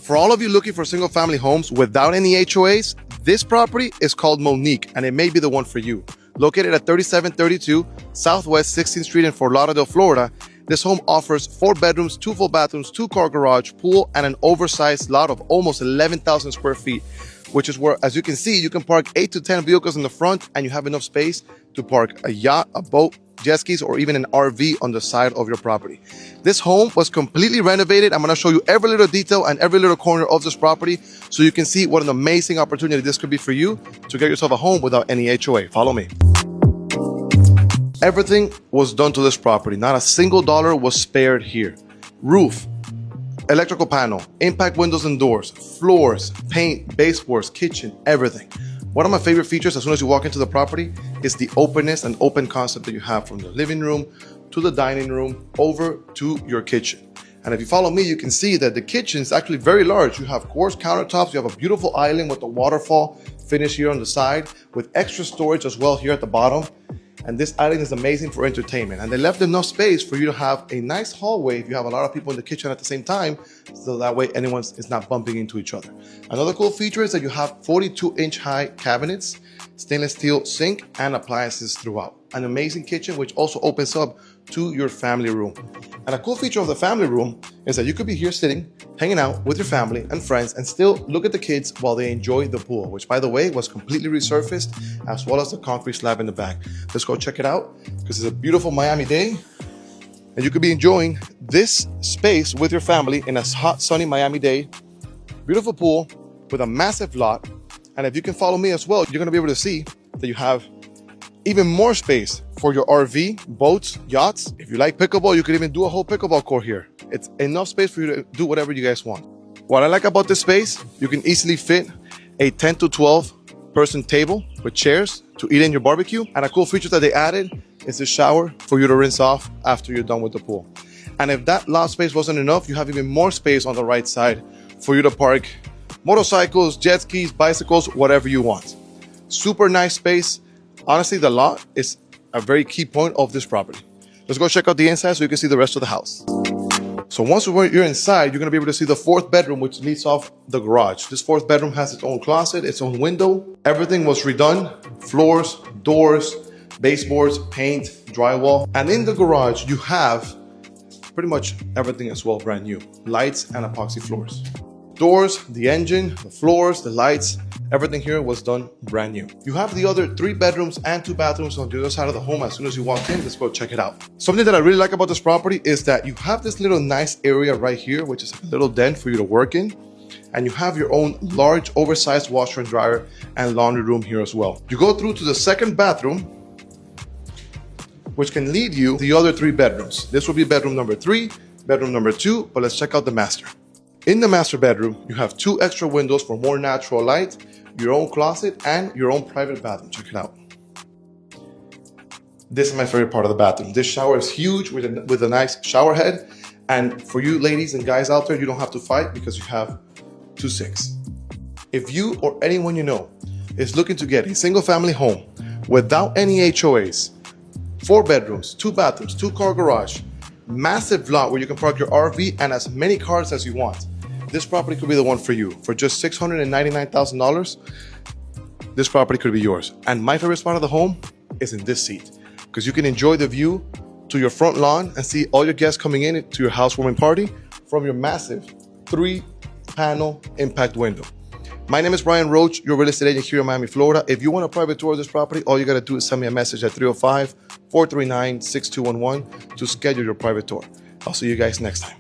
For all of you looking for single family homes without any HOAs, this property is called Monique, and it may be the one for you. Located at 3732 Southwest 16th Street in Fort Lauderdale, Florida, this home offers 4 bedrooms, 2 full bathrooms, 2-car garage, pool, and an oversized lot of almost 11,000 square feet, which is where, as you can see, you can park 8 to 10 vehicles in the front, and you have enough space to park a yacht, a boat, jet skis, or even an RV on the side of your property. This home was completely renovated. I'm going to show you every little detail and every little corner of this property so you can see what an amazing opportunity this could be for you to get yourself a home without any HOA. Follow me. Everything was done to this property. Not a single dollar was spared here. Roof, electrical panel, impact windows and doors, floors, paint, baseboards, kitchen, everything. One of my favorite features as soon as you walk into the property is the openness and open concept that you have from the living room to the dining room over to your kitchen. And if you follow me, you can see that the kitchen is actually very large. You have quartz countertops, you have a beautiful island with the waterfall finish here on the side with extra storage as well here at the bottom. And this island is amazing for entertainment. And they left enough space for you to have a nice hallway if you have a lot of people in the kitchen at the same time, so that way anyone is not bumping into each other. Another cool feature is that you have 42-inch high cabinets, stainless steel sink, and appliances throughout. An amazing kitchen, which also opens up to your family room. And a cool feature of the family room is that you could be here sitting, hanging out with your family and friends and still look at the kids while they enjoy the pool, which by the way was completely resurfaced, as well as the concrete slab in the back. Let's go check it out because it's a beautiful Miami day and you could be enjoying this space with your family in a hot, sunny Miami day. Beautiful pool with a massive lot. And if you can follow me as well, you're gonna be able to see that you have even more space for your RV, boats, yachts. If you like pickleball, you could even do a whole pickleball court here. It's enough space for you to do whatever you guys want. What I like about this space, you can easily fit a 10 to 12 person table with chairs to eat in your barbecue. And a cool feature that they added is a shower for you to rinse off after you're done with the pool. And if that lot space wasn't enough, you have even more space on the right side for you to park motorcycles, jet skis, bicycles, whatever you want. Super nice space. Honestly, the lot is a very key point of this property. Let's go check out the inside so you can see the rest of the house. So once you're inside, you're gonna be able to see the 4th bedroom, which leads off the garage. This 4th bedroom has its own closet, its own window. Everything was redone, floors, doors, baseboards, paint, drywall. And in the garage, you have pretty much everything as well, brand new. Lights and epoxy floors. Doors, the engine, the floors, the lights, everything here was done brand new. You have the other 3 bedrooms and 2 bathrooms on the other side of the home as soon as you walk in. Let's go check it out. Something that I really like about this property is that you have this little nice area right here, which is a little den for you to work in. And you have your own large oversized washer and dryer and laundry room here as well. You go through to the 2nd bathroom, which can lead you to the other 3 bedrooms. This will be bedroom number 3, bedroom number 2, but let's check out the master. In the master bedroom, you have 2 extra windows for more natural light, your own closet, and your own private bathroom. Check it out. This is my favorite part of the bathroom. This shower is huge with a nice shower head. And for you ladies and guys out there, you don't have to fight because you have 2 sinks. If you or anyone you know is looking to get a single family home without any HOAs, 4 bedrooms, 2 bathrooms, 2-car garage, massive lot where you can park your RV and as many cars as you want, this property could be the one for you. For just $699,000, this property could be yours. And my favorite spot of the home is in this seat because you can enjoy the view to your front lawn and see all your guests coming in to your housewarming party from your massive 3-panel impact window. My name is Bryan Roach, your real estate agent here in Miami, Florida. If you want a private tour of this property, all you got to do is send me a message at 305-439-6211 to schedule your private tour. I'll see you guys next time.